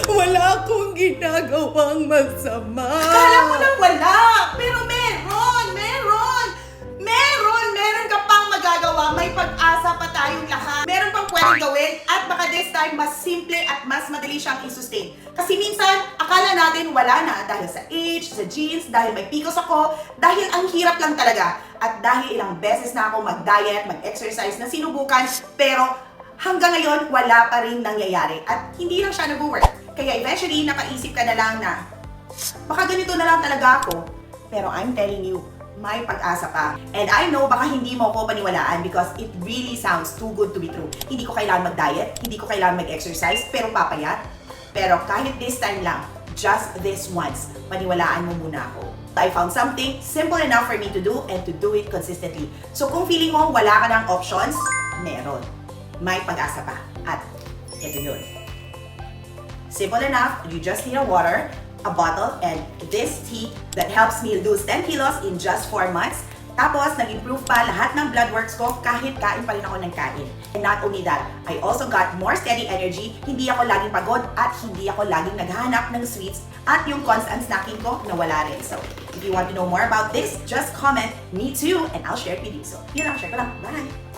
Wala akong ginagawang masama. Kala mo lang wala! Pero meron ka pang magagawa. May pag-asa pa tayong lahat. Meron pang pwedeng gawin at baka this time mas simple at mas madali siyang i-sustain. Kasi minsan, akala natin wala na dahil sa age, sa genes, dahil may PCOS ako, dahil ang hirap lang talaga. At dahil ilang beses na ako mag-diet, mag-exercise na sinubukan, pero hanggang ngayon, wala pa rin nangyayari. At hindi lang siya nag-work. Kaya eventually, napaisip ka na lang na, baka ganito na lang talaga ako. Pero I'm telling you, may pag-asa pa. And I know baka hindi mo ako paniwalaan because it really sounds too good to be true. Hindi ko kailangan mag-diet, hindi ko kailangan mag-exercise, pero papayat. Pero kahit this time lang, just this once, paniwalaan mo muna ako. I found something simple enough for me to do and to do it consistently. So kung feeling mo wala ka ng options, meron. May pag-asa pa. At ito yun. Simple enough, you just need a water, a bottle, and this tea that helps me lose 10 kilos in just 4 months. Tapos, nag-improve pa lahat ng blood works ko kahit kain pa rin ako ng kain. And not only that, I also got more steady energy, hindi ako laging pagod at hindi ako laging naghahanap ng sweets at yung constant snacking ko nawala rin. So, if you want to know more about this, just comment, me too, and I'll share it with you. So, yun lang, share ko lang. Bye!